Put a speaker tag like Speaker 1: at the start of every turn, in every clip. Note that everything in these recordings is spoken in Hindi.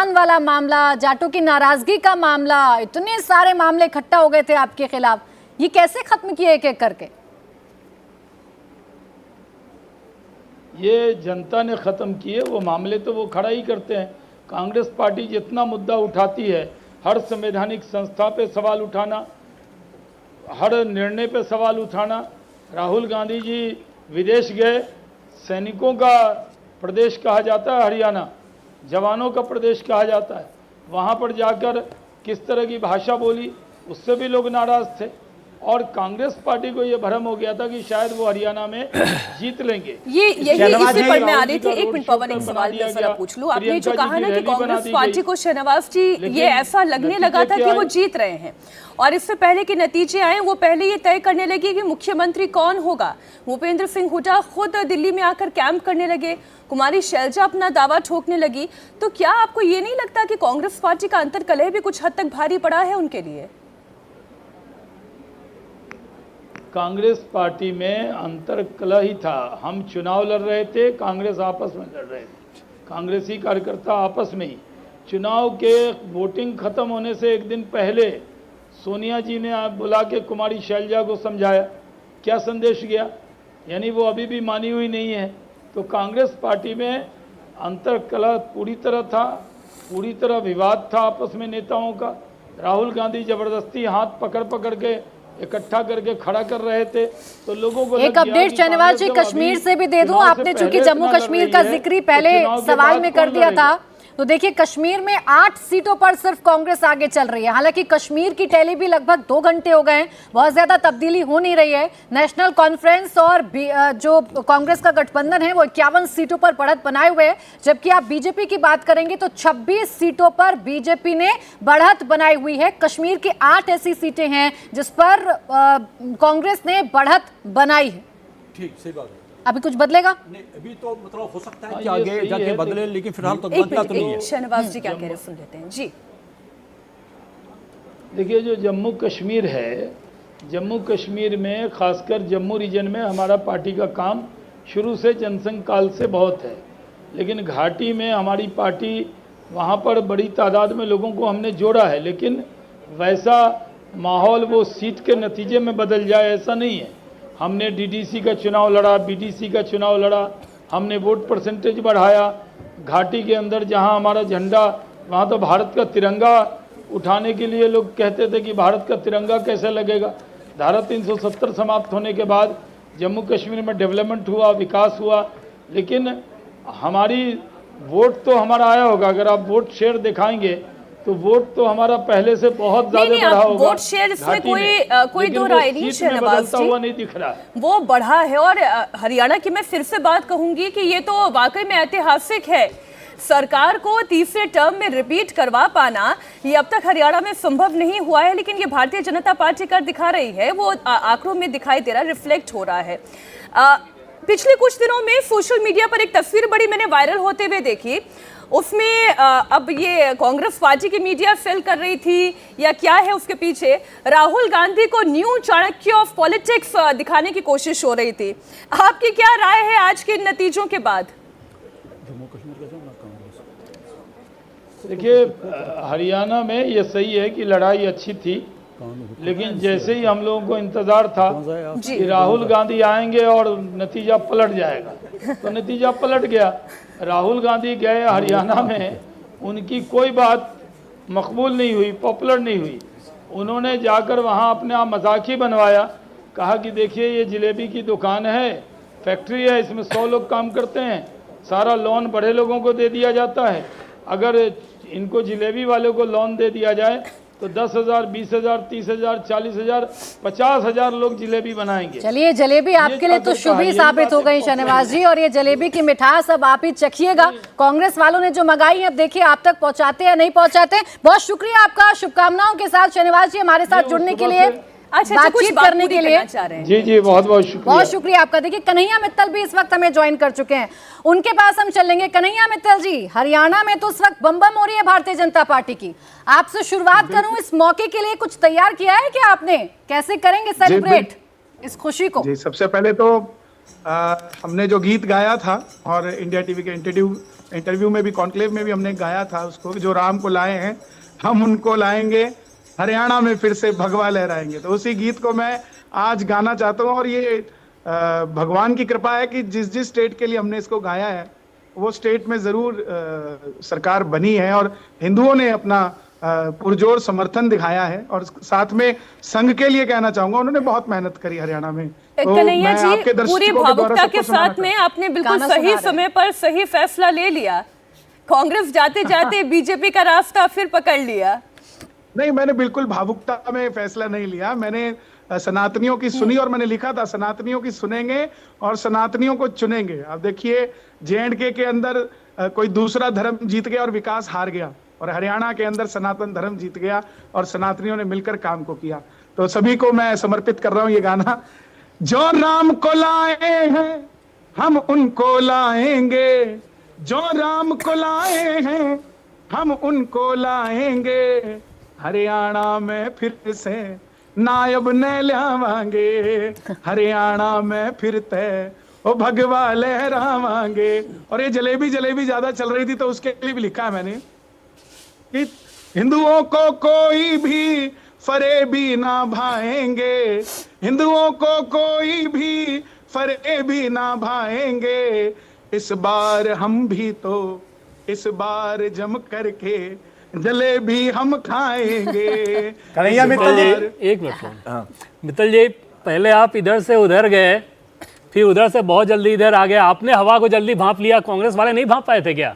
Speaker 1: आरक्षण वाला मामला, जाटों की नाराजगी का मामला, इतने सारे मामले इकट्ठा हो गए थे आपके खिलाफ, ये कैसे खत्म किए एक एक करके?
Speaker 2: ये जनता ने ख़त्म किए वो मामले, तो वो खड़ा ही करते हैं। कांग्रेस पार्टी जितना मुद्दा उठाती है, हर संवैधानिक संस्था पे सवाल उठाना, हर निर्णय पे सवाल उठाना। राहुल गांधी जी विदेश गए, सैनिकों का प्रदेश कहा जाता है हरियाणा, जवानों का प्रदेश कहा जाता है, वहाँ पर जाकर किस तरह की भाषा बोली, उससे भी लोग नाराज़ थे। और कांग्रेस पार्टी को ये भ्रम हो गया था कि शायद वो हरियाणा में जीत लेंगे।
Speaker 3: ये यही इसी पर मैं आ रही थी। एक मिनट पवन, एक सवाल मैं जरा पूछ लूं। आपने जो कहा ना कि कांग्रेस पार्टी को शहनवाज जी ये ऐसा लगने लगा था कि वो जीत रहे हैं, और इससे पहले के नतीजे आए वो पहले ये तय करने लगे कि मुख्यमंत्री कौन होगा। भूपेंद्र सिंह हुड्डा खुद दिल्ली में आकर कैंप करने लगे, कुमारी शैलजा अपना दावा ठोकने लगी। तो क्या आपको ये नहीं लगता कि कांग्रेस पार्टी का अंतर्कलह भी कुछ हद तक भारी पड़ा है उनके लिए?
Speaker 2: कांग्रेस पार्टी में अंतर्कलह ही था। हम चुनाव लड़ रहे थे, कांग्रेस आपस में लड़ रहे थे, कांग्रेसी कार्यकर्ता आपस में ही। चुनाव के वोटिंग खत्म होने से एक दिन पहले सोनिया जी ने बुला के कुमारी शैलजा को समझाया। क्या संदेश गया? यानी वो अभी भी मानी हुई नहीं है। तो कांग्रेस पार्टी में अंतर्कलह पूरी तरह था, पूरी तरह विवाद था आपस में नेताओं का। राहुल गांधी ज़बरदस्ती हाथ पकड़ पकड़ के इकट्ठा करके खड़ा कर रहे थे, तो लोगों को
Speaker 1: एक अपडेट शहनवाज जी कश्मीर से भी दे दूं। आपने चूंकि जम्मू कश्मीर का जिक्र पहले सवाल में कर दिया था, तो देखिए कश्मीर में 8 सीटों पर सिर्फ कांग्रेस आगे चल रही है। हालांकि कश्मीर की टैली भी लगभग 2 घंटे हो गए हैं, बहुत ज्यादा तब्दीली हो नहीं रही है। नेशनल कॉन्फ्रेंस और जो कांग्रेस का गठबंधन है वो 51 सीटों पर बढ़त बनाए हुए है, जबकि आप बीजेपी की बात करेंगे तो 26 सीटों पर बीजेपी ने बढ़त बनाई हुई है। कश्मीर की 8 ऐसी सीटें हैं जिस पर कांग्रेस ने बढ़त बनाई है।
Speaker 4: ठीक, सही बात है।
Speaker 1: अभी कुछ बदलेगा?
Speaker 4: नहीं, अभी तो मतलब हो सकता है कि आगे जाके बदले, लेकिन फिलहाल तो बदला तो नहीं है।
Speaker 3: शहनवाज जी क्या कह रहे हैं सुन लेते हैं जी।
Speaker 2: देखिए, जो जम्मू कश्मीर है, जम्मू कश्मीर में खासकर जम्मू रीजन में हमारा पार्टी का काम शुरू से जनसंघ काल से बहुत है, लेकिन घाटी में हमारी पार्टी वहाँ पर बड़ी तादाद में लोगों को हमने जोड़ा है, लेकिन वैसा माहौल वो सीट के नतीजे में बदल जाए ऐसा नहीं है। हमने डीडीसी का चुनाव लड़ा, बीडीसी का चुनाव लड़ा, हमने वोट परसेंटेज बढ़ाया। घाटी के अंदर जहां हमारा झंडा, वहां तो भारत का तिरंगा उठाने के लिए लोग कहते थे कि भारत का तिरंगा कैसे लगेगा। धारा 370 समाप्त होने के बाद जम्मू कश्मीर में डेवलपमेंट हुआ, विकास हुआ, लेकिन हमारी वोट तो हमारा आया होगा। अगर आप वोट शेयर दिखाएंगे तो वोट तो हमारा पहले से बहुत ज्यादा बढ़ा होगा।
Speaker 3: वोट शेयर इसमें कोई दो राय नहीं शहनवाज जी,
Speaker 2: हुआ नहीं दिख रहा है, वो
Speaker 3: बढ़ा है। और हरियाणा की मैं फिर से बात कहूंगी कि ये तो वाकई में ऐतिहासिक है। सरकार को तीसरे टर्म में रिपीट करवा पाना ये अब तक हरियाणा में संभव नहीं हुआ है, लेकिन ये भारतीय जनता पार्टी कर दिखा रही है, वो आंकड़ों में दिखाई दे रहा है, रिफ्लेक्ट हो रहा है। पिछले कुछ दिनों में सोशल मीडिया पर एक तस्वीर बड़ी मैंने वायरल होते हुए देखी। उसमें अब ये कांग्रेस पार्टी की मीडिया सेल कर रही थी या क्या है उसके पीछे, राहुल गांधी को न्यू चाणक्य ऑफ पॉलिटिक्स दिखाने की कोशिश हो रही थी। आपकी क्या राय है आज के नतीजों के बाद?
Speaker 2: देखिए, हरियाणा में ये सही है कि लड़ाई अच्छी थी, लेकिन जैसे ही हम लोगों को इंतजार था कि राहुल गांधी आएंगे और नतीजा पलट जाएगा, तो नतीजा पलट गया। राहुल गांधी गए हरियाणा में, उनकी कोई बात मकबूल नहीं हुई, पॉपुलर नहीं हुई। उन्होंने जाकर वहाँ अपने आप मजाक ही बनवाया, कहा कि देखिए ये जलेबी की दुकान है, फैक्ट्री है, इसमें 100 लोग काम करते हैं, सारा लोन बड़े लोगों को दे दिया जाता है। अगर इनको जलेबी वालों को लोन दे दिया जाए तो 10,000, 20,000, 30,000, 40,000, 50,000 लोग जलेबी बनाएंगे।
Speaker 1: चलिए, जलेबी आपके लिए तो शुभ ही साबित हो गई शहनवाज जी, और ये जलेबी की मिठास अब आप ही चखिएगा। कांग्रेस वालों ने जो मंगाई है अब देखिए आप तक पहुंचाते या नहीं पहुंचाते। बहुत शुक्रिया आपका, शुभकामनाओं के साथ शहनवाज जी हमारे साथ जुड़ने के लिए, बातचीत करने के लिए।
Speaker 2: जी जी, बहुत बहुत शुक्रिया,
Speaker 1: बहुत शुक्रिया आपका। देखिए कन्हैया मित्तल भी इस वक्त हमें ज्वाइन कर चुके हैं, उनके पास हम चलेंगे। कन्हैया मित्तल जी, हरियाणा में तो इस वक्त बम बम हो रही है भारतीय जनता पार्टी की। आपसे शुरुआत करूं, इस मौके के लिए कुछ तैयार किया है क्या आपने? कैसे करेंगे सेलिब्रेट इस खुशी को?
Speaker 5: जी, सबसे पहले तो हमने जो गीत गाया था और इंडिया टीवी के इंटरव्यू इंटरव्यू में भी, कॉन्क्लेव में भी हमने गाया था उसको, जो राम को लाए हैं हम उनको लाएंगे, हरियाणा में फिर से भगवा लहराएंगे। तो उसी गीत को मैं आज गाना चाहता हूँ। और ये भगवान की कृपा है कि जिस जिस स्टेट के लिए हमने इसको गाया है वो स्टेट में जरूर सरकार बनी है, और हिंदुओं ने अपना पुरजोर समर्थन दिखाया है। और साथ में संघ के लिए कहना चाहूंगा, उन्होंने बहुत मेहनत करी हरियाणा में। तो
Speaker 3: कन्हैया जी,
Speaker 5: आपके दर्शकों
Speaker 3: पूरी
Speaker 5: के द्वारा
Speaker 3: भावुकता के
Speaker 5: सबको सुनाना
Speaker 3: साथ में आपने बिल्कुल सही समय पर सही फैसला ले लिया। कांग्रेस जाते जाते बीजेपी का रास्ता फिर पकड़ लिया।
Speaker 5: नहीं, मैंने बिल्कुल भावुकता में फैसला नहीं लिया। मैंने सनातनियों की सुनी, और मैंने लिखा था सनातनियों की सुनेंगे और सनातनियों को चुनेंगे। अब देखिए, JNK के अंदर कोई दूसरा धर्म जीत गया और विकास हार गया, और हरियाणा के अंदर सनातन धर्म जीत गया और सनातनियों ने मिलकर काम को किया। तो सभी को मैं समर्पित कर रहा हूं ये गाना। जो राम को लाए हैं हम उनको लाएंगे, जो राम को लाए हैं हम उनको लाएंगे, हरियाणा में फिर से नायब ने लावांगे, हरियाणा में फिरते ओ भगवा लहरावांगे। और ये जलेबी जलेबी ज्यादा चल रही थी तो उसके लिए भी लिखा है मैंने कि हिंदुओं को कोई भी फरेबी ना भाएंगे, हिंदुओं को कोई भी फरेबी ना भाएंगे, इस बार हम भी तो इस बार जम करके जलेबी हम खाएंगे।
Speaker 6: कन्हैया मित्तल जी, एक मिनट। मित्तल जी, पहले आप इधर से उधर गए, फिर उधर से बहुत जल्दी इधर आ गए, आपने हवा को जल्दी भांप लिया, कांग्रेस वाले नहीं भांप पाए थे क्या?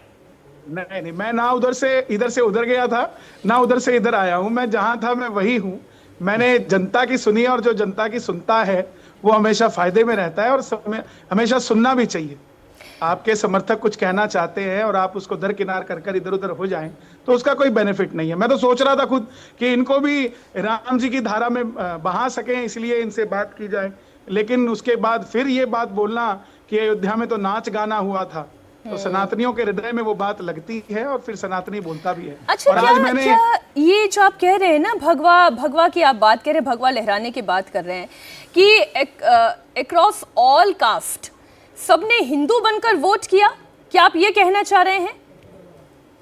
Speaker 5: नहीं, मैं ना उधर से उधर गया था, ना उधर से इधर आया हूं। मैं जहां था मैं वही हूं। मैंने जनता की सुनी, और जो जनता की सुनता है वो हमेशा फायदे में रहता है, और हमेशा सुनना भी चाहिए। आपके समर्थक कुछ कहना चाहते हैं और आप उसको दरकिनार कर इधर उधर हो जाएं तो उसका कोई बेनिफिट नहीं है। मैं तो सोच रहा था खुद कि इनको भी राम जी की धारा में बहा सकें, इसलिए इनसे बात की जाए। लेकिन उसके बाद फिर ये बात बोलना कि अयोध्या में तो नाच गाना हुआ था, तो सनातनियों के हृदय में वो बात लगती है और फिर सनातनी बोलता भी है।
Speaker 3: अच्छा,
Speaker 5: और आज मैंने
Speaker 3: ये जो आप कह रहे हैं ना, भगवा की आप बात कर रहे हैं, भगवा लहराने की बात कर रहे हैं कि अक्रॉस ऑल कास्ट सबने हिंदू बनकर वोट किया, क्या आप ये कहना चाह रहे हैं?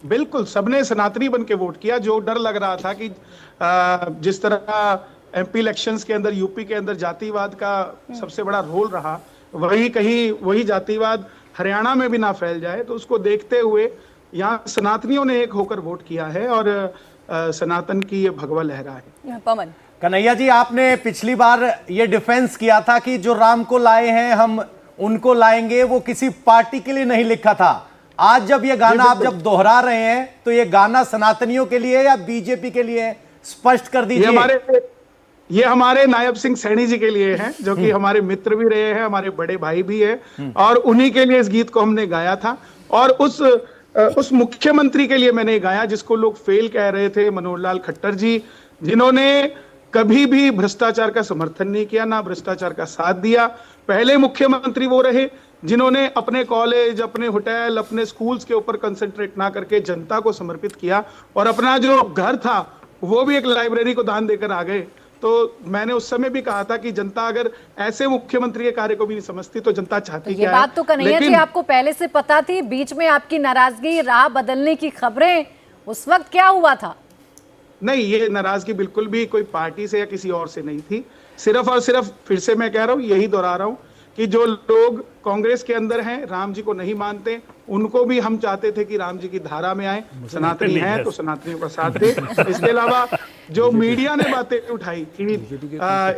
Speaker 5: बिल्कुल, सबने सनातनी बन के वोट किया। जो डर लग रहा था कि जिस तरह MP इलेक्शंस के अंदर, यूपी के अंदर जातिवाद का सबसे बड़ा रोल रहा, वही जातिवाद हरियाणा में भी ना फैल जाए, तो उसको देखते हुए यहाँ सनातनियों ने एक होकर वोट किया है और सनातन की ये भगवा लहरा है।
Speaker 3: पवन,
Speaker 6: कन्हैया जी, आपने पिछली बार ये डिफेंस किया था कि जो राम को लाए हैं हम उनको लाएंगे, वो किसी पार्टी के लिए नहीं लिखा था। आज जब ये गाना आप जब दोहरा रहे हैं तो ये गाना सनातनियों के लिए या बीजेपी के लिए, स्पष्ट कर दीजिए।
Speaker 5: ये हमारे नायब सिंह सैनी जी के लिए हैं, जो कि हमारे मित्र भी रहे हैं, हमारे बड़े भाई भी है, और उन्हीं के लिए इस गीत को हमने गाया था। और उस मुख्यमंत्री के लिए मैंने गाया जिसको लोग फेल कह रहे थे, मनोहर लाल खट्टर जी, जिन्होंने कभी भी भ्रष्टाचार का समर्थन नहीं किया, ना भ्रष्टाचार का साथ दिया। पहले मुख्यमंत्री वो रहे जिन्होंने अपने कॉलेज, अपने होटल, अपने स्कूल्स के ऊपर कंसंट्रेट ना करके जनता को समर्पित किया, और अपना जो घर था वो भी एक लाइब्रेरी को दान देकर आ गए। तो मैंने उस समय भी कहा था कि जनता अगर ऐसे मुख्यमंत्री के कार्य को भी नहीं समझती तो जनता चाहती क्या है।
Speaker 1: ये बात तो कन्हैया जी आपको पहले से पता थी, बीच में आपकी नाराजगी, राह बदलने की खबरें, उस वक्त क्या हुआ था?
Speaker 5: नहीं, ये नाराजगी बिल्कुल भी कोई पार्टी से या किसी और से नहीं थी। सिर्फ और सिर्फ, फिर से मैं कह रहा हूं, यही दोहरा रहा हूं कि जो लोग कांग्रेस के अंदर हैं, राम जी को नहीं मानते, उनको भी हम चाहते थे कि राम जी की धारा में आए, सनातनी हैं तो सनातनियों का साथ दे। इसके अलावा जो मीडिया ने बातें उठाई कि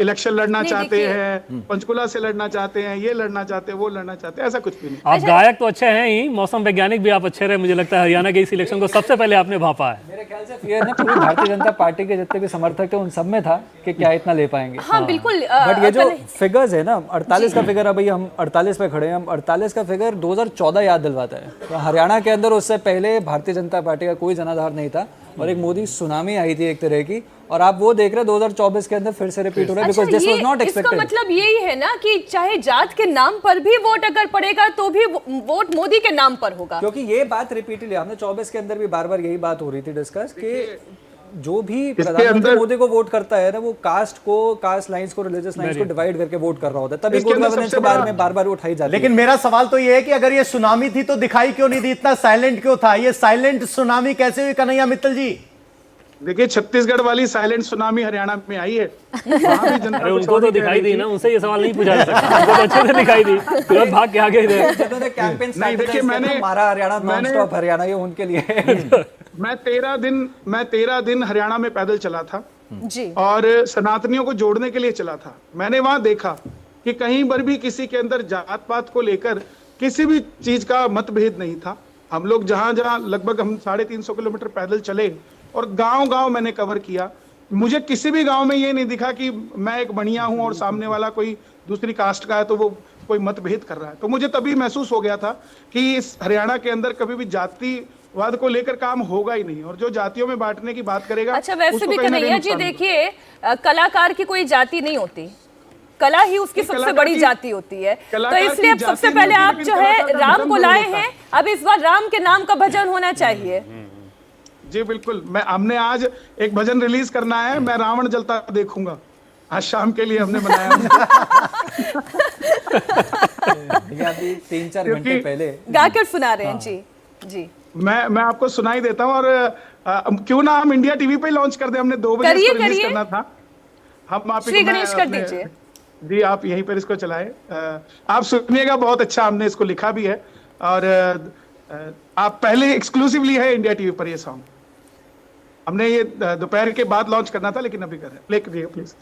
Speaker 5: इलेक्शन लड़ना चाहते हैं, पंचकुला से लड़ना चाहते हैं, ये लड़ना चाहते हैं, वो लड़ना चाहते हैं, ऐसा कुछ भी नहीं।
Speaker 6: आप गायक तो अच्छे हैं ही, मौसम वैज्ञानिक भी आप अच्छे रहे। मुझे लगता है हरियाणा के इस इलेक्शन को सबसे पहले आपने भांपा है।
Speaker 7: मेरे ख्याल से फियर ना पूरी भारतीय जनता पार्टी के जितने भी समर्थक थे उन सब में था कि क्या इतना ले पाएंगे।
Speaker 3: हाँ, बिल्कुल।
Speaker 7: बट ये जो फिगर्स है ना, 48 का फिगर, अभी हम 48 पे खड़े हैं, हम 48 का फिगर 2014 याद दिलवाता है। तो हरियाणा के अंदर उससे पहले भारतीय जनता पार्टी का कोई जनाधार नहीं था, और एक मोदी सुनामी आई थी एक तरह की, और आप वो देख रहे हैं 2024 के अंदर फिर से रिपीट हो रहा है, because this was not expected.
Speaker 3: इसका मतलब यही है ना कि चाहे जात के नाम पर भी वोट अगर पड़ेगा तो भी वोट मोदी के नाम पर होगा,
Speaker 7: क्योंकि ये बात रिपीटेडली हमने 24 के अंदर भी बार-बार यही बात हो रही थी डिस्कस कि जो भी प्रधानमंत्री मोदी को वोट करता है ना, वो कास्ट लाइंस को, रिलीजियस लाइंस को डिवाइड करके वोट कर रहा होता है, तभी गुड गवर्नेंस के बारे में बार-बार उठाई जाती है।
Speaker 6: लेकिन मेरा सवाल तो ये है कि अगर ये सुनामी थी तो दिखाई क्यों नहीं दी, इतना साइलेंट क्यों था? ये साइलेंट सुनामी कैसे हुई कन्हैया मित्तल जी?
Speaker 5: देखिए, छत्तीसगढ़ वाली साइलेंट सुनामी हरियाणा में आई है, वहाँ भी जनता को
Speaker 8: उनको तो दिखाई दी ना, उनसे ये सवाल नहीं पूछा जा सकता। उनको तो अच्छे से दिखाई दी, तुरंत भाग के आगे थे।
Speaker 7: जिन्होंने कैंपेन
Speaker 5: नहीं, देखिए, मैंने
Speaker 7: हमारा हरियाणा नॉन स्टॉप हरियाणा, ये उनके लिए
Speaker 5: मैं 13 दिन हरियाणा में पैदल चला था
Speaker 3: जी,
Speaker 5: और सनातनियों को जोड़ने के लिए चला था। मैंने वहां देखा कि कहीं पर भी किसी के अंदर जात पात को लेकर किसी भी चीज का मतभेद नहीं था। हम लोग जहां जहां लगभग हम 350 किलोमीटर पैदल चले और गांव-गांव मैंने कवर किया। मुझे किसी भी गांव में ये नहीं दिखा कि मैं एक बनिया हूं और सामने वाला कोई दूसरी कास्ट का है तो वो कोई मतभेद कर रहा है। तो मुझे तभी महसूस हो गया था कि इस हरियाणा के अंदर कभी भी जातिवाद को लेकर काम होगा ही नहीं, और जो जातियों में बांटने की बात करेगा।
Speaker 3: अच्छा, वैसे
Speaker 5: उसको
Speaker 3: भी
Speaker 5: कहीं ना
Speaker 3: कन्हैया
Speaker 5: कहीं
Speaker 3: जी
Speaker 5: नुकसान
Speaker 3: देखिए, कलाकार की कोई जाति नहीं होती, कला ही उसकी सबसे
Speaker 5: कलाकार
Speaker 3: बड़ी
Speaker 5: की-
Speaker 3: जाति होती है। तो
Speaker 5: कलाकार की
Speaker 3: इसलिए अब
Speaker 5: जाति
Speaker 3: सबसे
Speaker 5: नहीं
Speaker 3: पहले
Speaker 5: होती,
Speaker 3: आप
Speaker 5: लेकिन
Speaker 3: जो है
Speaker 5: कलाकार का
Speaker 3: राम
Speaker 5: भजन
Speaker 3: को
Speaker 5: जरूर
Speaker 3: लाए
Speaker 5: होता
Speaker 3: हैं, अब इस बार राम के नाम का भजन होना चाहिए।
Speaker 5: जी बिल्कुल, हमने आज एक भजन रिलीज करना है, मैं रावण जलता देखूंगा, आज शाम के लिए हमने बनाया।
Speaker 7: ये अभी 3-4 घंटे पहले
Speaker 3: गाकर सुना रहे हैं जी जी।
Speaker 5: मैं आपको सुनाई देता हूँ, और क्यों ना हम इंडिया टीवी पे लॉन्च कर दें। हमने 2 बजे
Speaker 3: करिए,
Speaker 5: इसको रिलीज
Speaker 3: करिए।
Speaker 5: करना था। हम आप
Speaker 3: श्री गणेश कर दीजिए
Speaker 5: जी, आप यहीं पर इसको चलाएं। आप सुनिएगा, बहुत अच्छा हमने इसको लिखा भी है, और आप पहले एक्सक्लूसिवली है इंडिया टीवी पर ये सॉन्ग। हमने ये दोपहर के बाद लॉन्च करना था, लेकिन अभी कर रहे हैं। प्ले करिए प्लीज।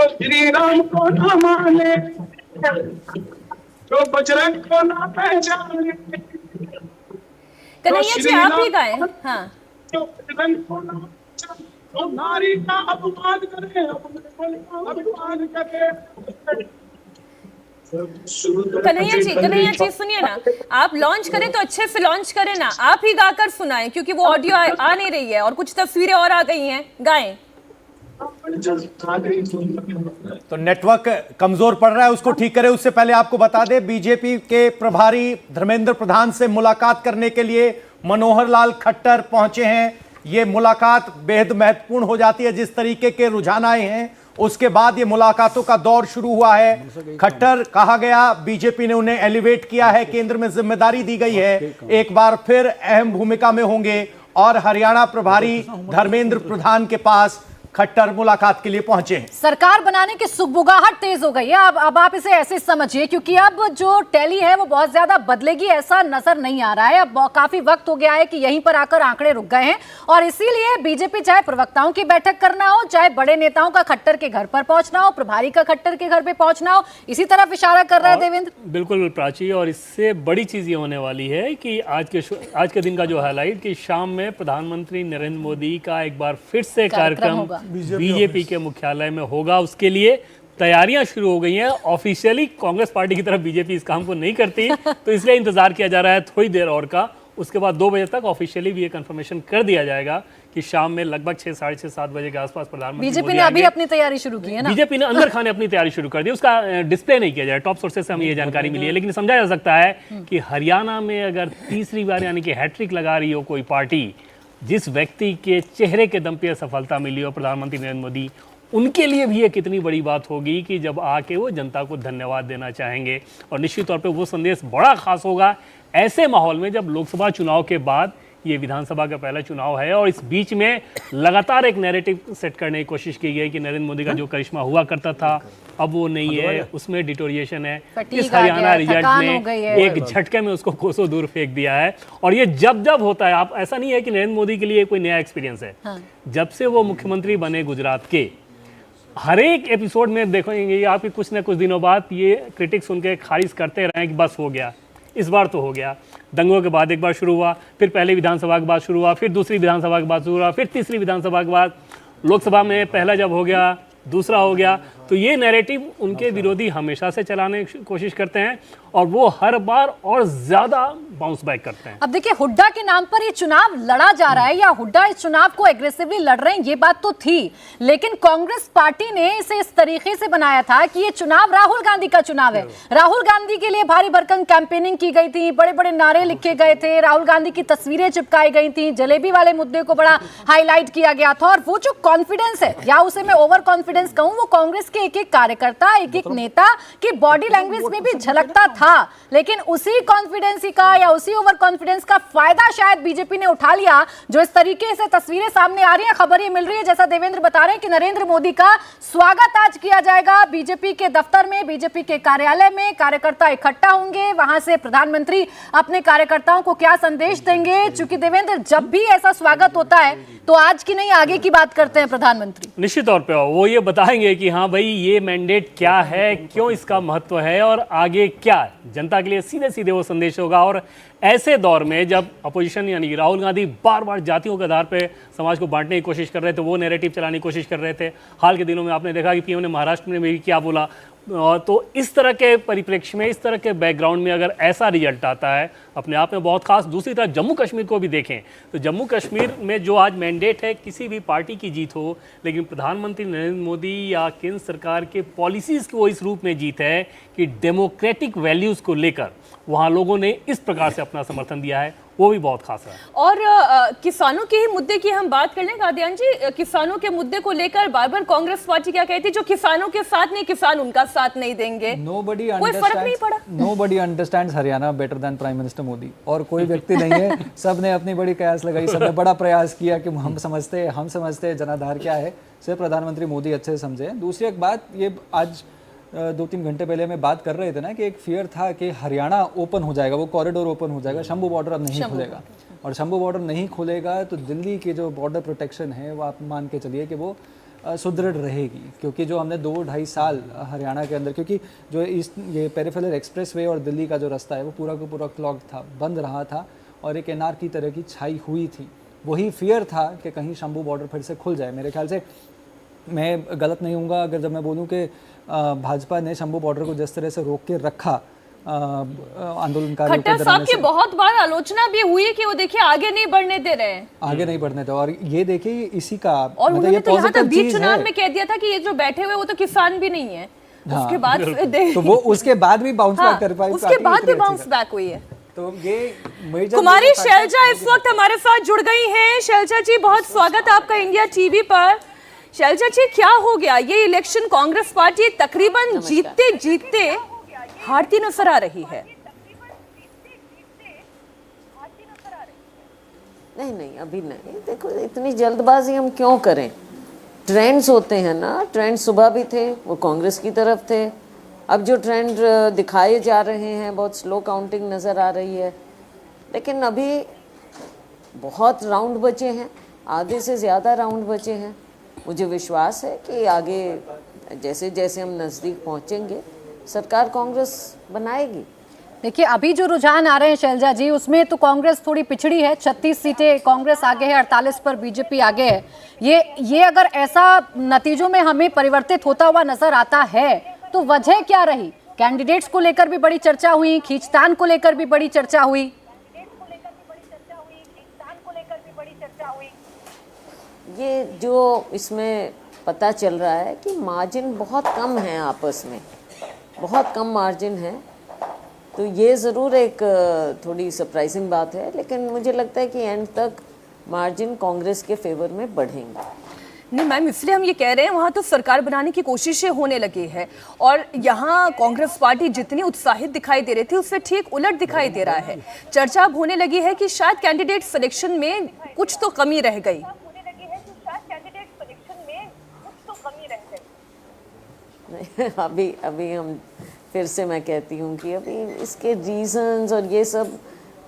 Speaker 5: श्री राम को न माने, जो बजरंग को न पहचाने,
Speaker 3: कन्हैया जी, आप ही गाएं। हाँ,
Speaker 5: जो बजरंग को न पहचाने, जो नारी का अपमान करे, अपमान करे।
Speaker 3: कन्हैया जी सुनिए ना, आप लॉन्च करें तो अच्छे से लॉन्च करें ना, आप ही गाकर सुनाएं, क्योंकि वो ऑडियो आ नहीं रही है और कुछ तस्वीरें और आ गई हैं, गाएं।
Speaker 6: तो नेटवर्क कमजोर पड़ रहा है, उसको ठीक करें। उससे पहले आपको बता दें, बीजेपी के प्रभारी धर्मेंद्र प्रधान से मुलाकात करने के लिए मनोहर लाल खट्टर पहुंचे हैं। ये मुलाकात बेहद महत्वपूर्ण हो जाती है, जिस तरीके के रुझान आए हैं उसके बाद ये मुलाकातों का दौर शुरू हुआ है। खट्टर कहा गया, बीजेपी ने उन्हें एलिवेट किया है, केंद्र में जिम्मेदारी दी गई है, एक बार फिर अहम भूमिका में होंगे। और हरियाणा प्रभारी धर्मेंद्र प्रधान के पास खट्टर मुलाकात के लिए पहुंचे हैं।
Speaker 1: सरकार बनाने की सुगबुगाहट तेज हो गई है। अब आप इसे ऐसे समझिए, क्योंकि अब जो टैली है वो बहुत ज्यादा बदलेगी ऐसा नजर नहीं आ रहा है। अब काफी वक्त हो गया है कि यहीं पर आकर आंकड़े रुक गए हैं, और इसीलिए बीजेपी चाहे प्रवक्ताओं की बैठक करना हो, चाहे बड़े नेताओं का खट्टर के घर पर पहुंचना हो, प्रभारी का खट्टर के घर पे पहुंचना हो, इसी तरफ इशारा कर रहा है देवेंद्र।
Speaker 8: बिल्कुल प्राची, और इससे बड़ी चीज ये होने वाली है कि आज के दिन का जो हाईलाइट कि शाम में प्रधानमंत्री नरेंद्र मोदी का एक बार फिर से कार्यक्रम बीजेपी के मुख्यालय में होगा। उसके लिए तैयारियां शुरू हो गई हैं। ऑफिशियली कांग्रेस पार्टी की तरफ बीजेपी इस काम को नहीं करती, तो इसलिए इंतजार किया जा रहा है थोड़ी देर और का। उसके बाद 2 बजे तक ऑफिशियली भी ये कंफर्मेशन कर दिया जाएगा कि शाम में लगभग 6, साढ़े 6, 7 बजे के आसपास प्रधानमंत्री
Speaker 1: बीजेपी ने अभी अपनी तैयारी शुरू की है ना।
Speaker 8: बीजेपी ने अंदर खाने अपनी तैयारी शुरू कर दी, उसका डिस्प्ले नहीं किया जाए। टॉप सोर्सेज से हमें ये जानकारी मिली है, लेकिन समझा जा सकता है कि हरियाणा में अगर तीसरी बार यानी कि हैट्रिक लगा रही हो कोई पार्टी, जिस व्यक्ति के चेहरे के दम पे सफलता मिली हो, प्रधानमंत्री नरेंद्र मोदी, उनके लिए भी ये कितनी बड़ी बात होगी कि जब आके वो जनता को धन्यवाद देना चाहेंगे। और निश्चित तौर पे वो संदेश बड़ा खास होगा ऐसे माहौल में जब लोकसभा चुनाव के बाद ये विधानसभा का पहला चुनाव है, और इस बीच में लगातार एक नैरेटिव सेट करने की कोशिश की गई कि नरेंद्र मोदी का जो करिश्मा हुआ करता था अब वो नहीं है, उसमें डिटोरिएशन है। इस हरियाणा रिजल्ट ने एक झटके में उसको कोसों दूर फेंक दिया है। और ये जब होता है, आप ऐसा नहीं है कि नरेंद्र मोदी के लिए कोई नया एक्सपीरियंस है। जब से वो मुख्यमंत्री बने गुजरात के, हर एक एपिसोड में देखेंगे आपके कुछ न कुछ दिनों बाद ये क्रिटिक्स उनके खारिज करते रहे कि बस हो गया, इस बार तो हो गया। दंगों के बाद एक बार शुरू हुआ, फिर पहली विधानसभा के बाद शुरू हुआ, फिर दूसरी विधानसभा के बाद शुरू हुआ, फिर तीसरी विधानसभा के बाद, लोकसभा में पहला जब हो गया, दूसरा हो गया, तो ये नैरेटिव उनके विरोधी हमेशा से चलाने की कोशिश करते हैं और वो हर बार और ज्यादा बाउंस बैक करते हैं।
Speaker 1: अब देखिए, हुड्डा के नाम पर ये चुनाव लड़ा जा रहा है या हुड्डा इस चुनाव को एग्रेसिवली लड़ रहे हैं, ये बात तो थी, लेकिन कांग्रेस पार्टी ने इसे इस तरीके से बनाया था कि ये चुनाव राहुल गांधी का चुनाव है। राहुल गांधी के लिए भारी भरकम कैंपेनिंग की गई थी, बड़े बड़े नारे लिखे गए थे, राहुल गांधी की तस्वीरें चिपकाई गई थी, जलेबी वाले मुद्दे को बड़ा हाईलाइट किया गया था। और वो जो कॉन्फिडेंस है, या उसे मैं ओवर कॉन्फिडेंस कहूं, वो कांग्रेस के एक एक कार्यकर्ता, एक एक नेता की बॉडी लैंग्वेज में भी झलकता था। लेकिन उसी कॉन्फिडेंस का या उसी ओवर कॉन्फिडेंस का फायदा शायद बीजेपी ने उठा लिया, जो इस तरीके से तस्वीरें सामने आ रही हैं। खबर ये मिल रही है, जैसा देवेंद्र बता रहे हैं, कि नरेंद्र मोदी का स्वागत आज किया जाएगा बीजेपी के दफ्तर में, बीजेपी के कार्यालय में। कार्यकर्ता इकट्ठा होंगे, वहां से प्रधानमंत्री अपने कार्यकर्ताओं को क्या संदेश देंगे। चूंकि देवेंद्र, जब भी ऐसा स्वागत होता है तो आज की नहीं आगे की बात करते हैं प्रधानमंत्री।
Speaker 8: निश्चित तौर पे वो ये बताएंगे कि हाँ भाई, ये मैंडेट क्या है, क्यों इसका महत्व है और आगे क्या है। जनता के लिए सीधे सीधे वो संदेश होगा। और ऐसे दौर में जब अपोजिशन यानी कि राहुल गांधी बार बार जातियों के आधार पर समाज को बांटने की कोशिश कर रहे थे, वो नैरेटिव चलाने की कोशिश कर रहे थे। हाल के दिनों में आपने देखा कि पीएम ने महाराष्ट्र में भी क्या बोला। तो इस तरह के परिप्रेक्ष्य में, इस तरह के बैकग्राउंड में अगर ऐसा रिजल्ट आता है, अपने आप में बहुत खास। दूसरी तरफ जम्मू कश्मीर को भी देखें तो जम्मू कश्मीर में जो आज मैंडेट है, किसी भी पार्टी की जीत हो, लेकिन प्रधानमंत्री नरेंद्र मोदी या केंद्र सरकार के पॉलिसीज़ की वो इस रूप में जीत है कि डेमोक्रेटिक वैल्यूज़ को लेकर वहाँ लोगों ने इस प्रकार से अपना समर्थन दिया है, वो भी बहुत खास है।
Speaker 3: और किसानों के ही मुद्दे की हम बात कर लें कादियान जी, किसानों के मुद्दे को लेकर बार बार कांग्रेस पार्टी क्या कहती है, जो किसानों के साथ नहीं, किसान उनका साथ नहीं देंगे। कोई फर्क नहीं पड़ा।
Speaker 7: Nobody understands Haryana better than prime minister Modi. और कोई व्यक्ति नहीं है, सब ने अपनी बड़ी कयास लगाई, सबने बड़ा प्रयास किया कि हम समझते जनाधार क्या है, सिर्फ प्रधानमंत्री मोदी अच्छे से समझे। दूसरी एक बात, ये आज 2-3 घंटे पहले हमें बात कर रहे थे ना कि एक फियर था कि हरियाणा ओपन हो जाएगा, वो कॉरिडोर ओपन हो जाएगा, शंभू बॉर्डर अब नहीं खुलेगा। और शंभू बॉर्डर नहीं खुलेगा तो दिल्ली की जो बॉर्डर प्रोटेक्शन है वो आप मान के चलिए कि वो सुदृढ़ रहेगी। क्योंकि जो हमने 2-2.5 साल हरियाणा के अंदर, क्योंकि जो ये पेरिफेरल एक्सप्रेसवे और दिल्ली का जो रास्ता है वो पूरा का पूरा क्लॉग था, बंद रहा था और एक एनआर की तरह की छाई हुई थी। वही फियर था कि कहीं शंभू बॉर्डर फिर से खुल जाए। मेरे ख्याल से मैं गलत नहीं हूँगा अगर जब मैं बोलूँ कि भाजपा ने शंभू बॉर्डर को जिस तरह से रोक के रखा आंदोलनकारियों
Speaker 3: खट्टर साहब की बहुत बार आलोचना भी हुई है कि वो देखिए आगे नहीं बढ़ने दे रहे हैं,
Speaker 7: आगे नहीं बढ़ने दे। और ये देखिए इसी का
Speaker 3: और मतलब उन्होंने तो यहाँ तक बीच चुनाव में कह दिया था कि ये जो बैठे हुए वो तो किसान भी नहीं है। उसके बाद
Speaker 7: तो वो उसके बाद भी बाउंस बैक कर पाई,
Speaker 3: उसके बाद भी बाउंस बैक हुई है।
Speaker 7: तो ये
Speaker 3: कुमारी शैलजा इस वक्त हमारे साथ जुड़ गई हैं। शैलजा जी, बहुत स्वागत है आपका इंडिया टीवी पर। शैलजा जी, क्या हो गया, ये इलेक्शन कांग्रेस पार्टी तकरीबन जीतते जीतते हारती नजर आ रही है?
Speaker 9: नहीं, अभी नहीं। देखो, इतनी जल्दबाजी हम क्यों करें? ट्रेंड्स होते हैं ना, ट्रेंड सुबह भी थे, वो कांग्रेस की तरफ थे। अब जो ट्रेंड दिखाए जा रहे हैं, बहुत स्लो काउंटिंग नज़र आ रही है। लेकिन अभी बहुत राउंड बचे हैं, आधे से ज़्यादा राउंड बचे हैं। मुझे विश्वास है कि आगे जैसे जैसे हम नज़दीक पहुंचेंगे, सरकार कांग्रेस बनाएगी।
Speaker 1: देखिए, अभी जो रुझान आ रहे हैं शैलजा जी, उसमें तो कांग्रेस थोड़ी पिछड़ी है। 36 सीटें कांग्रेस आगे है, 48 पर बीजेपी आगे है। ये अगर ऐसा नतीजों में हमें परिवर्तित होता हुआ नजर आता है तो वजह क्या रही? कैंडिडेट्स को लेकर भी बड़ी चर्चा हुई, खींचतान को लेकर भी बड़ी चर्चा हुई।
Speaker 9: ये जो इसमें पता चल रहा है कि मार्जिन बहुत कम है, आपस में बहुत कम मार्जिन है। तो ये ज़रूर एक थोड़ी सरप्राइजिंग बात है, लेकिन मुझे लगता है कि एंड तक मार्जिन कांग्रेस के फेवर में बढ़ेंगे।
Speaker 3: नहीं मैम, इसलिए हम ये कह रहे हैं वहाँ तो सरकार बनाने की कोशिशें होने लगी है और यहाँ कांग्रेस पार्टी जितनी उत्साहित दिखाई दे रही थी उससे ठीक उलट दिखाई दे रहा है। चर्चा अब होने लगी है कि शायद कैंडिडेट सिलेक्शन में कुछ तो कमी रह गई।
Speaker 9: अभी हम फिर से मैं कहती हूँ कि अभी इसके रीजंस और ये सब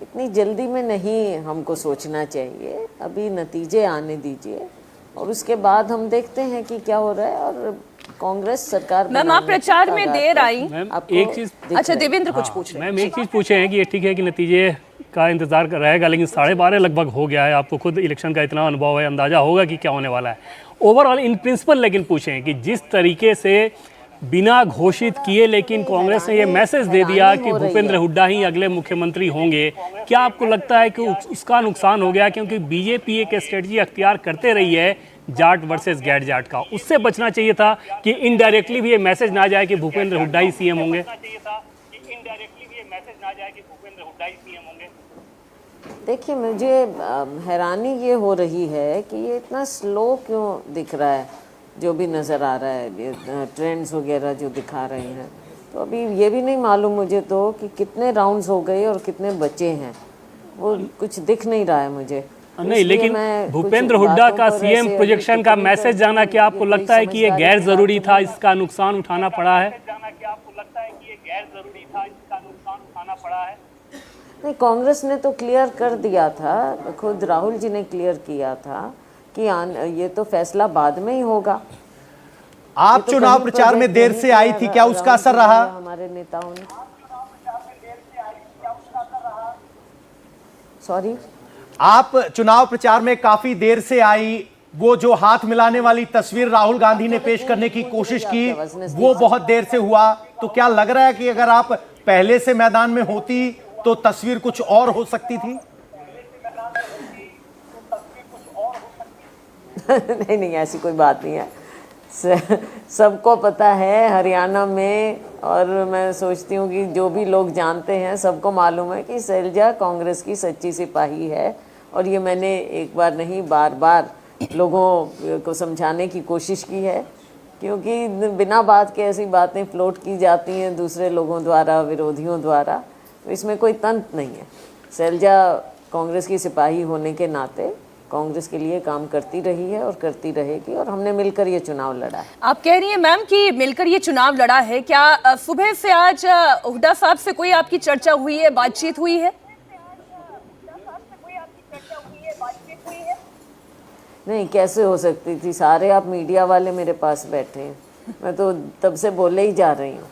Speaker 9: इतनी जल्दी में नहीं हमको सोचना चाहिए। अभी नतीजे आने दीजिए और उसके बाद हम देखते हैं कि क्या हो रहा है। और कांग्रेस सरकार
Speaker 3: मैम, आप प्रचार में देर आई,
Speaker 8: एक चीज,
Speaker 3: अच्छा देवेंद्र कुछ पूछ रहे हैं।
Speaker 8: मैम, एक चीज पूछे हैं कि ये ठीक है कि नतीजे का इंतजार कर रहेगा, लेकिन 12:30 लगभग हो गया है। आपको खुद इलेक्शन का इतना अनुभव है, अंदाजा होगा कि क्या होने वाला है ओवरऑल इन प्रिंसिपल। लेकिन पूछें कि जिस तरीके से बिना घोषित किए लेकिन कांग्रेस ने ये मैसेज दे दिया कि भूपेंद्र हुड्डा ही अगले मुख्यमंत्री होंगे। क्या आपको लगता है कि उसका नुकसान हो गया, क्योंकि बीजेपी एक स्ट्रेटजी अख्तियार करते रही है जाट वर्सेस गैर जाट का, उससे बचना चाहिए था कि इनडायरेक्टली भी ये मैसेज ना जाए कि भूपेंद्र हुड्डा ही सीएम होंगे?
Speaker 9: देखिए, मुझे हैरानी ये हो रही है कि ये इतना स्लो क्यों दिख रहा है, जो भी नज़र आ रहा है, ट्रेंड्स वगैरह जो दिखा रहे हैं। तो अभी ये भी नहीं मालूम मुझे तो कि कितने राउंड्स हो गए और कितने बचे हैं, वो कुछ दिख नहीं रहा है मुझे।
Speaker 8: नहीं, लेकिन भूपेंद्र हुड्डा का सीएम प्रोजेक्शन का मैसेज जाना, क्या आपको लगता है कि ये गैर जरूरी था, इसका नुकसान उठाना पड़ा है?
Speaker 9: नहीं, कांग्रेस ने तो क्लियर कर दिया था, खुद राहुल जी ने क्लियर किया था कि ये तो फैसला बाद में ही होगा।
Speaker 6: आप
Speaker 9: तो
Speaker 6: चुनाव प्रचार में देर से आई थी, क्या उसका असर रहा?
Speaker 9: हमारे नेताओं ने सॉरी
Speaker 6: आप चुनाव प्रचार में काफी देर से आई, वो जो हाथ मिलाने वाली तस्वीर राहुल गांधी ने पेश करने की कोशिश की वो बहुत देर से हुआ, तो क्या लग रहा है कि अगर आप पहले से मैदान में होती तो तस्वीर कुछ और हो सकती थी?
Speaker 9: नहीं नहीं, ऐसी कोई बात नहीं है। सबको पता है हरियाणा में, और मैं सोचती हूँ कि जो भी लोग जानते हैं सबको मालूम है कि शैलजा कांग्रेस की सच्ची सिपाही है। और ये मैंने एक बार नहीं बार बार लोगों को समझाने की कोशिश की है, क्योंकि बिना बात के ऐसी बातें फ्लोट की जाती हैं दूसरे लोगों द्वारा, विरोधियों द्वारा, तो इसमें कोई तंत्र नहीं है। शैलजा कांग्रेस की सिपाही होने के नाते कांग्रेस के लिए काम करती रही है और करती रहेगी, और हमने मिलकर ये चुनाव लड़ा है।
Speaker 3: आप कह रही हैं मैम कि मिलकर ये चुनाव लड़ा है, क्या सुबह से आज हुड्डा साहब से कोई आपकी चर्चा हुई है, बातचीत हुई है?
Speaker 9: नहीं, कैसे हो सकती थी, सारे आप मीडिया वाले मेरे पास बैठे हैं, मैं तो तब से बोले ही जा रही हूँ।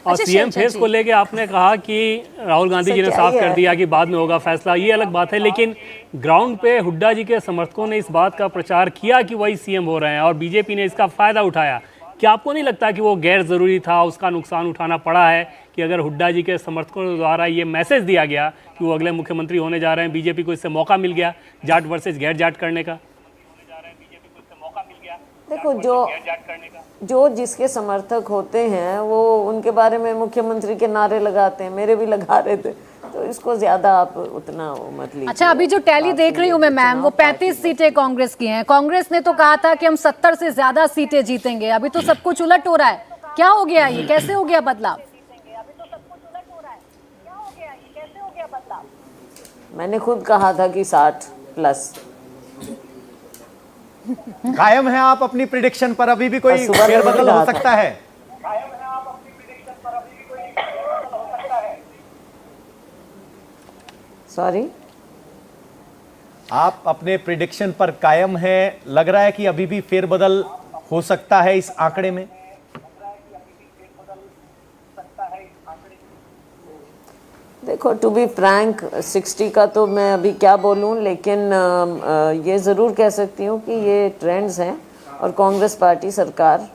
Speaker 8: और सीएम फेस को लेके आपने कहा कि राहुल गांधी जी ने साफ कर दिया कि बाद में होगा फैसला, ये अलग बात है, लेकिन ग्राउंड पे हुड्डा जी के समर्थकों ने इस बात का प्रचार किया कि वही सीएम हो रहे हैं और बीजेपी ने इसका फायदा उठाया। क्या आपको नहीं लगता कि वो गैर जरूरी था, उसका नुकसान उठाना पड़ा है कि अगर हुड्डा जी के समर्थकों द्वारा ये मैसेज दिया गया कि वो अगले मुख्यमंत्री होने जा रहे हैं, बीजेपी को इससे मौका मिल गया जाट वर्सेज गैर जाट करने का?
Speaker 9: देखो, जो जिसके समर्थक होते हैं वो उनके बारे में मुख्यमंत्री के नारे लगाते हैं, मेरे भी लगा रहे थे, तो इसको ज्यादा आप उतना मत लीजिए।
Speaker 1: अच्छा, अभी जो टैली देख रही हूँ मैं मैम, वो 35 सीटें कांग्रेस की हैं। कांग्रेस ने तो कहा था कि हम 70 से ज्यादा सीटें जीतेंगे, अभी तो सब कुछ उलट हो रहा है। क्या हो गया, ये कैसे हो गया बदलाव?
Speaker 9: मैंने खुद कहा था कि 60+।
Speaker 6: कायम है आप अपनी प्रिडिक्शन पर? अभी भी कोई फेरबदल हो सकता है?
Speaker 9: सॉरी,
Speaker 6: आप अपने प्रिडिक्शन पर कायम है? लग रहा है कि अभी भी फेरबदल हो सकता है इस आंकड़े में?
Speaker 9: देखो, टू बी फ्रैंक, 60 का तो मैं अभी क्या बोलूं, लेकिन ये ज़रूर कह सकती हूँ कि ये ट्रेंड्स हैं और कांग्रेस पार्टी सरकार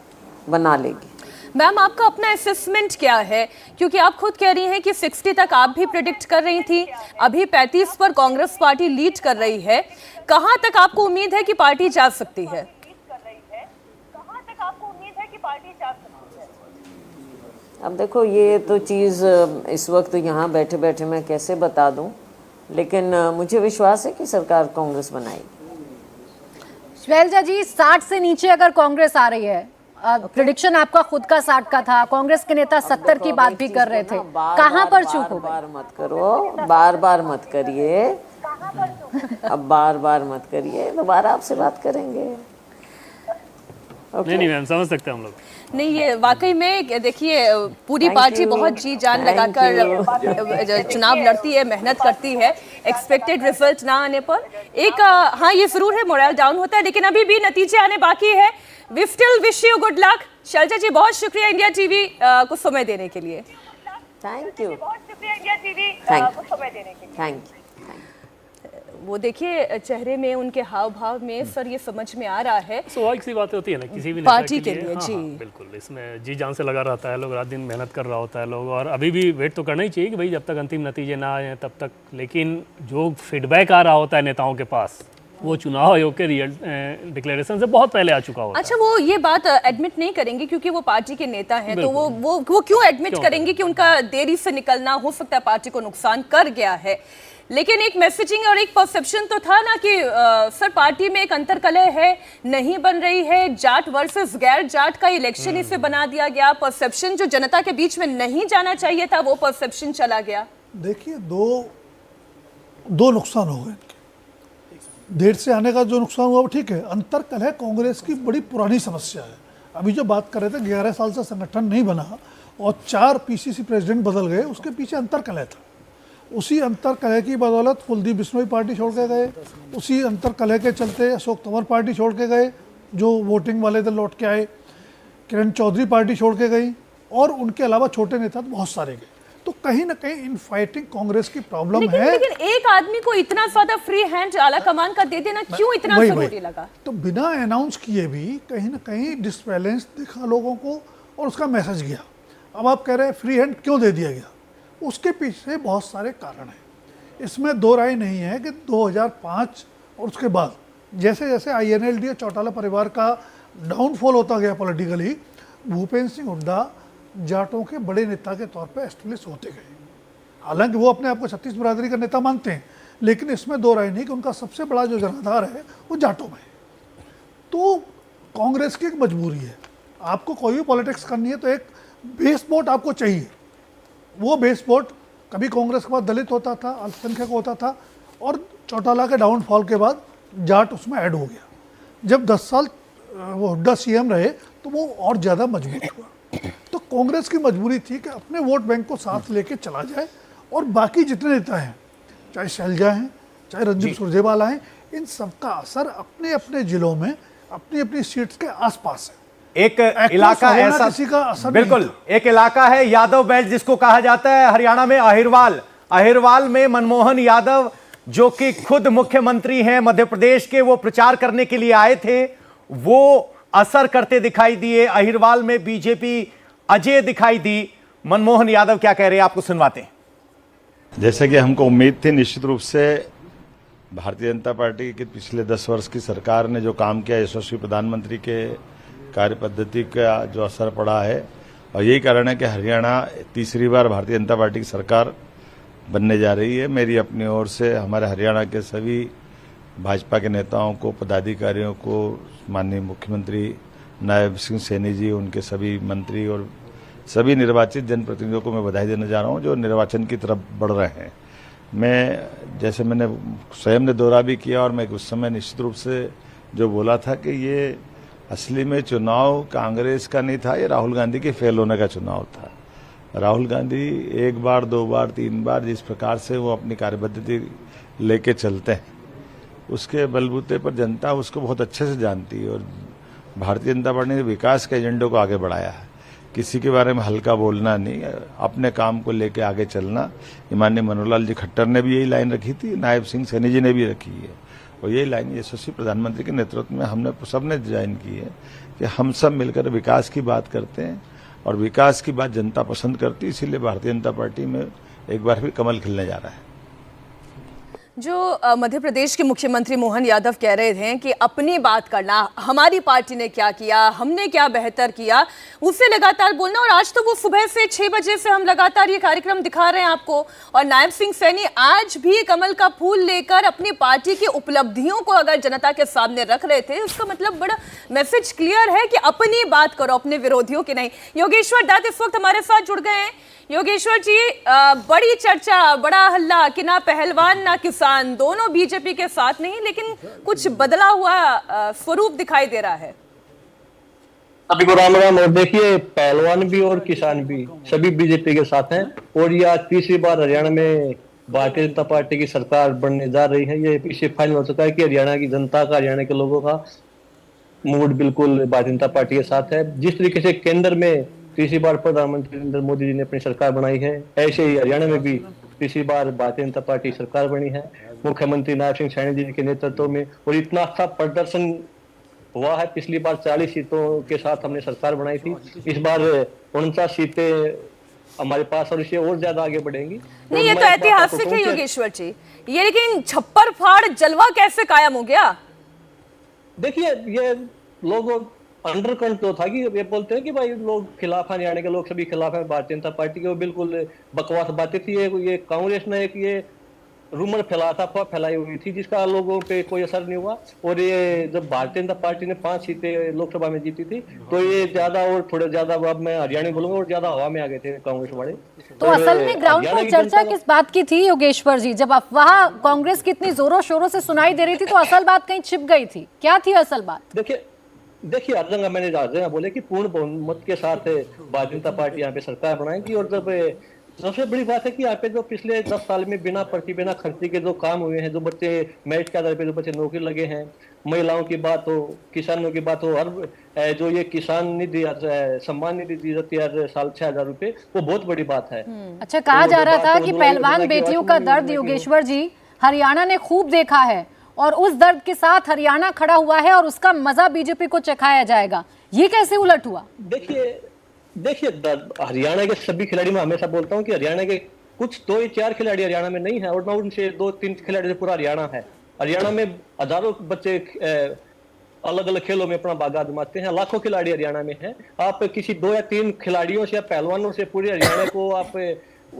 Speaker 9: बना लेगी।
Speaker 3: मैम, आपका अपना असेसमेंट क्या है, क्योंकि आप खुद कह रही हैं कि 60 तक आप भी प्रेडिक्ट कर रही थी, अभी 35 पर कांग्रेस पार्टी लीड कर रही है, कहां तक आपको उम्मीद है कि पार्टी जा सकती है?
Speaker 9: अब देखो, ये तो चीज़ इस वक्त यहाँ बैठे बैठे मैं कैसे बता दूं, लेकिन मुझे विश्वास है कि सरकार कांग्रेस बनाएगी।
Speaker 1: शैलजा जी, 60 से नीचे अगर कांग्रेस आ रही है, प्रेडिक्शन आपका खुद का 60 का था, कांग्रेस के नेता 70 की बात भी कर रहे थे, कहां पर चूक हो गई?
Speaker 9: बार मत करो, बार बार मत करिए, अब बार बार मत करिए, दोबारा आपसे बात करेंगे।
Speaker 8: नहीं मैम, समझ सकते हैं हम लोग।
Speaker 3: नहीं, ये वाकई में देखिए, पूरी पार्टी बहुत जी जान लगाकर चुनाव लड़ती है, मेहनत करती है, एक्सपेक्टेड रिजल्ट ना आने पर एक हाँ, ये जरूर है, मोरल डाउन होता है, लेकिन अभी भी नतीजे आने बाकी है। We still wish you good luck. Shailaja ji, बहुत शुक्रिया इंडिया टीवी को समय देने के लिए।
Speaker 9: Thank you.
Speaker 3: बहुत शुक्रिया इंडिया टीवी को समय देने के लिए।
Speaker 9: Thank you.
Speaker 3: वो देखिए चेहरे में, उनके हाव भाव में सर ये समझ में आ रहा है।
Speaker 8: स्वाभाविक सी बात होती है ना किसी भी नेता
Speaker 3: पार्टी के लिए।
Speaker 8: हाँ,
Speaker 3: जी
Speaker 8: हाँ, बिल्कुल, इसमें जी जान से लगा रहता है लोग, रात दिन मेहनत कर रहा होता है लोग, और अभी भी वेट तो करना ही चाहिए कि भाई जब तक अंतिम नतीजे ना आए तब तक, लेकिन जो फीडबैक आ रहा होता है नेताओं के पास वो चुनाव आयोग के रियल डिक्लेरेशन से बहुत पहले आ चुका होता
Speaker 3: अच्छा, वो ये बात एडमिट नहीं करेंगे क्योंकि वो पार्टी के नेता हैं, तो वो क्यों एडमिट करेंगे कि उनका देरी से निकलना हो सकता है पार्टी को नुकसान कर गया है। लेकिन एक मैसेजिंग और एक परसेप्शन तो था ना कि सर पार्टी में एक अंतर्कलह है, नहीं बन रही है, जाट वर्सेस गैर जाट का इलेक्शन इसे बना दिया गया, परसेप्शन जो जनता के बीच में नहीं जाना चाहिए था वो परसेप्शन चला गया।
Speaker 10: देखिए दो नुकसान हो गए इनके। देर से आने का जो नुकसान हुआ वो ठीक है, अंतर्कलह कांग्रेस की बड़ी पुरानी समस्या है। अभी जो बात कर रहे थे 11 साल से संगठन नहीं बना और 4 पीसीसी प्रेसिडेंट बदल गए, उसके पीछे अंतर्कलह था। उसी अंतर्कलह की बदौलत कुलदीप बिश्नोई पार्टी छोड़ के गए, उसी अंतर्कलह के चलते अशोक तंवर पार्टी छोड़ के गए जो वोटिंग वाले थे लौट के आए, किरण चौधरी पार्टी छोड़ के गई, और उनके अलावा छोटे नेता तो बहुत सारे गए। तो कहीं ना कहीं इन फाइटिंग कांग्रेस की प्रॉब्लम है।
Speaker 3: लेकिन एक आदमी को इतना ज्यादा फ्री हैंड आला कमान का दे देना क्यों इतना जरूरी लगा?
Speaker 10: तो बिना अनाउंस किए भी कहीं ना कहीं डिसबैलेंस दिखा लोगों को और उसका मैसेज गया। अब आप कह रहे हैं फ्री हैंड क्यों दे दिया गया, उसके पीछे बहुत सारे कारण हैं। इसमें दो राय नहीं है कि 2005 और उसके बाद जैसे जैसे INLD और चौटाला परिवार का डाउनफॉल होता गया पॉलिटिकली, भूपेंद्र सिंह हुड्डा जाटों के बड़े नेता के तौर पे एस्टेब्लिश होते गए। हालांकि वो अपने आप को 36 बिरादरी का नेता मानते हैं, लेकिन इसमें दो राय नहीं कि उनका सबसे बड़ा जो जनाधार है वो जाटों में है। तो कांग्रेस की एक मजबूरी है, आपको कोई भी पॉलिटिक्स करनी है तो एक बेस वोट आपको चाहिए। वो बेस वोट कभी कांग्रेस के बाद दलित होता था, अल्पसंख्यक होता था, और चौटाला के डाउनफॉल के बाद जाट उसमें ऐड हो गया। जब 10 साल वो हुड्डा CM रहे तो वो और ज़्यादा मजबूत हुआ। तो कांग्रेस की मजबूरी थी कि अपने वोट बैंक को साथ लेके चला जाए, और बाकी जितने नेता हैं, चाहे शैलजा हैं, चाहे रणदीप सुरजेवाला हैं, इन सबका असर अपने अपने जिलों में अपनी अपनी सीट्स के आसपास है।
Speaker 6: एक इलाका ऐसा,
Speaker 10: किसी का असर
Speaker 6: बिल्कुल एक इलाका है यादव बेल्ट जिसको कहा जाता है हरियाणा में अहिरवाल में मनमोहन यादव जो कि खुद मुख्यमंत्री हैं मध्य प्रदेश के, वो प्रचार करने के लिए आए थे, वो असर करते दिखाई दिए। अहिरवाल में बीजेपी अजय दिखाई दी। मनमोहन यादव क्या कह रहे हैं आपको सुनवाते हैं।
Speaker 11: जैसे कि हमको उम्मीद थी, निश्चित रूप से भारतीय जनता पार्टी की पिछले 10 वर्ष की सरकार ने जो काम किया, यशस्वी प्रधानमंत्री के कार्य पद्धति का जो असर पड़ा है, और यही कारण है कि हरियाणा तीसरी बार भारतीय जनता पार्टी की सरकार बनने जा रही है। मेरी अपनी ओर से हमारे हरियाणा के सभी भाजपा के नेताओं को, पदाधिकारियों को, माननीय मुख्यमंत्री नायब सिंह सैनी जी, उनके सभी मंत्री और सभी निर्वाचित जनप्रतिनिधियों को मैं बधाई देने जा रहा हूं जो निर्वाचन की तरफ बढ़ रहे हैं। जैसे मैंने स्वयं ने दौरा भी किया, और मैं उस समय निश्चित रूप से जो बोला था कि ये असली में चुनाव कांग्रेस का नहीं था, ये राहुल गांधी के फेल होने का चुनाव था। राहुल गांधी 1 बार 2 बार 3 बार जिस प्रकार से वो अपनी कार्यपद्धति लेके चलते हैं, उसके बलबूते पर जनता उसको बहुत अच्छे से जानती है। और भारतीय जनता पार्टी ने विकास के एजेंडे को आगे बढ़ाया है, किसी के बारे में हल्का बोलना नहीं, अपने काम को लेके आगे चलना। माननीय मनोहर लाल जी खट्टर ने भी यही लाइन रखी थी, नायब सिंह सैनी जी ने भी रखी है, और यही लाइन यशस्वी प्रधानमंत्री के नेतृत्व में हमने सबने डिजाइन की है कि हम सब मिलकर विकास की बात करते हैं, और विकास की बात जनता पसंद करती है। इसीलिए भारतीय जनता पार्टी में एक बार फिर कमल खिलने जा रहा है।
Speaker 3: जो मध्य प्रदेश के मुख्यमंत्री मोहन यादव कह रहे थे कि अपनी बात करना, हमारी पार्टी ने क्या किया, हमने क्या बेहतर किया, उससे लगातार बोलना। और आज तो वो सुबह से 6 बजे से हम लगातार ये कार्यक्रम दिखा रहे हैं आपको। और नायब सिंह सैनी आज भी कमल का फूल लेकर अपनी पार्टी की उपलब्धियों को अगर जनता के सामने रख रहे थे, उसका मतलब बड़ा मैसेज क्लियर है कि अपनी बात करो, अपने विरोधियों की नहीं। योगेश्वर दत्त इस वक्त हमारे साथ जुड़ गए हैं। योगेश्वर जी, बड़ी चर्चा, बड़ा हल्ला कि ना पहलवान ना किसान, दोनों बीजेपी के साथ नहीं, लेकिन कुछ बदला हुआ स्वरूप दिखाई दे रहा है।
Speaker 12: सभी को राम राम। और देखिए, पहलवान भी और किसान भी सभी बीजेपी के साथ हैं, और ये आज तीसरी बार हरियाणा में भारतीय जनता पार्टी की सरकार बनने जा रही है। ये पीछे फाइनल हो चुका है कि हरियाणा की जनता का, हरियाणा के लोगों का मूड बिल्कुल भारतीय जनता पार्टी के साथ है। जिस तरीके से केंद्र में तीसरी बार प्रधानमंत्री नरेंद्र मोदी जी ने अपनी सरकार बनाई है, ऐसे ही हरियाणा में भी तीसरी बार भारतीय जनता पार्टी सरकार बनी है। मुख्यमंत्री नायब सिंह सैनी जी के नेतृत्व में, और इतना अच्छा प्रदर्शन हुआ है। पिछली बार 40 सीटों के साथ हमने सरकार बनाई थी, इस बार 49 सीटें हमारे पास, और इससे और ज्यादा आगे बढ़ेंगी।
Speaker 3: नहीं, ये तो ऐतिहासिक है योगेश्वर जी, ये लेकिन छप्पर फाड़ जलवा कैसे कायम हो गया?
Speaker 12: देखिए, ये लोग अंडर कंट्रोल था कि ये बोलते हैं कि भाई लोग खिलाफ हैं, हरियाणा के लोग सभी खिलाफ हैं भारतीय जनता पार्टी के, वो बिल्कुल बकवास बातें थी। ये कांग्रेस ने एक ये रूमर फैला था, अफवाह फैलाई हुई थी, जिसका लोगों पे कोई असर नहीं हुआ। और ये जब भारतीय जनता पार्टी ने 5 सीटें लोकसभा में जीती थी, तो ये ज्यादा और थोड़े ज्यादा, अब मैं हरियाणा बोलूंगा, और ज्यादा हवा में आ गए थे कांग्रेस वाले।
Speaker 1: तो असल में ग्राउंड पर चर्चा किस बात की थी योगेश्वर जी? जब अफवाह कांग्रेस की इतनी जोरों शोरों से सुनाई दे रही थी, तो असल बात कहीं छिप गई थी, क्या थी असल बात?
Speaker 12: देखिए हर जगह मैंने बोले कि पूर्ण बहुमत के साथ भारतीय जनता पार्टी यहाँ पे सरकार बनाएगी। और जब सबसे बड़ी बात है कि यहाँ पे जो पिछले 10 साल में बिना खर्ची के जो काम हुए हैं, जो बच्चे मेरिट के आधार पे जो बच्चे नौकरी लगे हैं, महिलाओं की बात हो, किसानों की बात हो, हर जो ये किसान निधि सम्मान निधि दी जाती है हर साल 6,000 रुपए, वो बहुत बड़ी बात है।
Speaker 1: अच्छा, कहा जा रहा था कि पहलवान बेटियों का दर्द योगेश्वर जी हरियाणा ने खूब देखा है, और उस दर्द के साथ हरियाणा खड़ा हुआ है और उसका मजा बीजेपी को चखाया जाएगा, ये कैसे उलट हुआ?
Speaker 12: देखिए हरियाणा के सभी खिलाड़ी, मैं हमेशा बोलता हूँ कि हरियाणा के कुछ 2 या 4 खिलाड़ी हरियाणा में नहीं है, और ना उनसे 2-3 खिलाड़ी से पूरा हरियाणा है। हरियाणा में हजारों बच्चे अलग अलग खेलों में अपना बागा आजमाते हैं, लाखों खिलाड़ी हरियाणा में हैं। आप किसी 2 या 3 खिलाड़ियों से या पहलवानों से पूरे हरियाणा को आप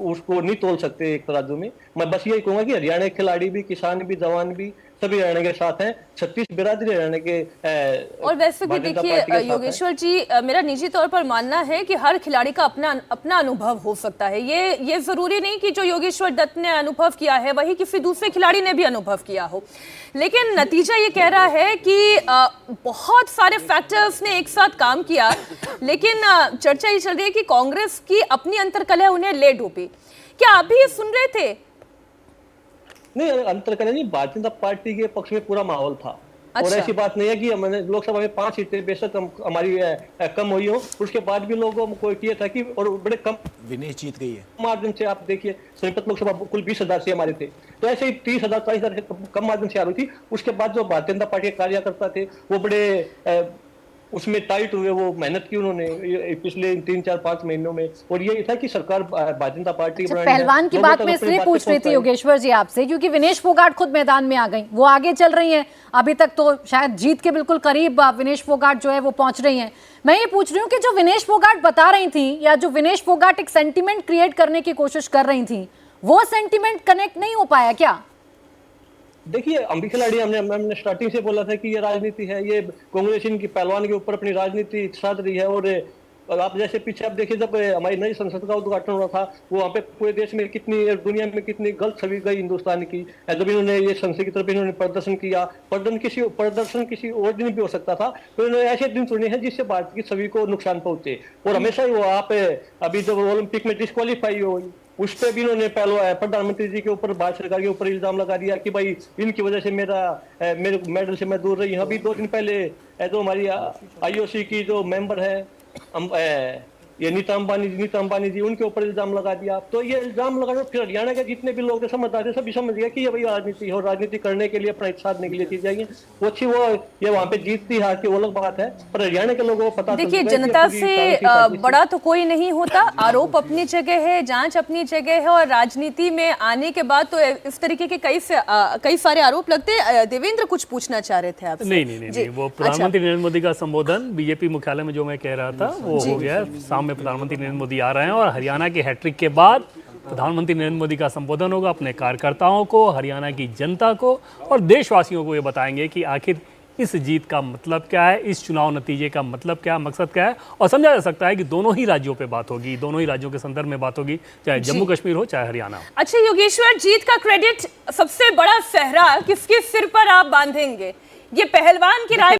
Speaker 12: उसको नहीं तोल सकते एक तराजू में। मैं बस यही कहूंगा कि हरियाणा के खिलाड़ी भी, किसान भी, जवान भी, सभी हरियाणा के साथ हैं। 36 बिरादरी हरियाणा के
Speaker 3: और वैसे भी देखिए योगेश्वर जी, मेरा निजी तौर पर मानना है कि हर खिलाड़ी का अपना अनुभव हो सकता है। ये जरूरी नहीं कि जो योगेश्वर दत्त ने अनुभव किया है वही किसी दूसरे खिलाड़ी ने भी अनुभव किया हो, लेकिन नतीजा ये कह रहा है कि बहुत सारे फैक्टर्स ने एक साथ काम किया, लेकिन चर्चा ये चल रही है कि कांग्रेस की अपनी अंतर्कलह उन्हें ले डूबी। क्या आप भी ये सुन रहे थे?
Speaker 12: नहीं, अंतर्कलह नहीं, भारतीय जनता पार्टी के पक्ष में पूरा माहौल था।
Speaker 3: अच्छा।
Speaker 12: और ऐसी बात नहीं है कि हमने लोकसभा में 5 सीटें बेशक हमारी कम हुई हो, उसके बाद भी लोगों को किया था कि, और बड़े कम
Speaker 4: विनेश जीत गई है
Speaker 12: मार्जिन से, आप देखिए सोनीपत लोकसभा कुल 20,000 से हमारे थे, तो ऐसे ही 30,000 40,000 से कम मार्जिन से आ रही थी। उसके बाद जो भारतीय जनता पार्टी के कार्यकर्ता थे वो बड़े उसमें टाइट हुए, वो मेहनत की उन्होंने पिछले 3-4-5 महीनों में, और यही था कि सरकार भारतीय जनता पार्टी
Speaker 1: पहलवान की बात मैं इसलिए पूछ रही थी योगेश्वर जी आपसे, क्योंकि विनेश फोगाट खुद मैदान में आ गई, वो आगे चल रही हैं, अभी तक तो शायद जीत के बिल्कुल करीब विनेश फोगाट जो है वो पहुंच रही हैं। मैं ये पूछ रही हूँ कि जो विनेश फोगाट बता रही थी, या जो विनेश फोगाट एक सेंटिमेंट क्रिएट करने की कोशिश कर रही थी, वो सेंटिमेंट कनेक्ट नहीं हो पाया क्या?
Speaker 12: देखिए हम भी खिलाड़ी, हमने स्टार्टिंग से बोला था कि ये राजनीति है, ये कांग्रेस इनकी पहलवान के ऊपर अपनी राजनीति साध रही है। और आप जैसे पीछे आप देखिए, जब हमारी नई संसद का उद्घाटन हुआ था, वो वहाँ पे पूरे देश में कितनी, दुनिया में कितनी गलत छवि गई हिंदुस्तान की, जब इन्होंने ये संसद की तरफ इन्होंने प्रदर्शन किया। प्रदर्शन किसी और दिन भी हो सकता था, तो इन्होंने ऐसे दिन चुने हैं जिससे भारत की छवि को नुकसान पहुंचे। और हमेशा ही वो आप अभी जब ओलंपिक में डिस्क्वालीफाई हो, उस पर भी इन्होंने प्रधानमंत्री जी के ऊपर, भारत सरकार के ऊपर इल्जाम लगा दिया कि भाई इनकी वजह से मेरे मेडल से मैं दूर रही हूँ। अभी 2 दिन पहले जो हमारी IOC की जो मेंबर है ये नीता अंबानी जी, उनके ऊपर इल्जाम लगा दिया। तो ये इल्जाम लगाना, फिर हरियाणा के जितने भी लोग थे समझदार थे, सभी समझ गया कि ये भाई राजनीति हो, राजनीति करने के लिए, अपना हित साधने के लिए चीज जाएगी। वो अच्छी, वो ये वहाँ पे जीतती हार की वो अलग बात है, पर हरियाणा के लोगों को पता।
Speaker 3: देखिए जनता से बड़ा तो कोई नहीं होता, आरोप अपनी जगह है, जांच अपनी जगह है, और राजनीति में आने के बाद तो इस तरीके के कई सारे आरोप लगते हैं। देवेंद्र कुछ पूछना चाह रहे थे आपसे?
Speaker 8: नहीं, वो प्रधानमंत्री नरेंद्र मोदी का संबोधन बीजेपी मुख्यालय में जो मैं कह रहा था वो हो गया। सामने प्रधानमंत्री नरेंद्र मोदी आ रहे हैं, और हरियाणा के हैट्रिक के बाद प्रधानमंत्री नरेंद्र मोदी का संबोधन होगा। अपने कार्यकर्ताओं को, हरियाणा की जनता को और देशवासियों को ये बताएंगे कि आखिर इस जीत का मतलब क्या है, इस चुनाव नतीजे का मतलब क्या, मकसद क्या है। और समझा जा सकता है कि दोनों ही राज्यों पे बात होगी, दोनों ही राज्यों के संदर्भ में बात होगी, चाहे जम्मू कश्मीर हो चाहे हरियाणा।
Speaker 3: अच्छा योगेश्वर, जीत का क्रेडिट, सबसे बड़ा सेहरा किसके सिर पर आप बांधेंगे? ये पहलवान की राय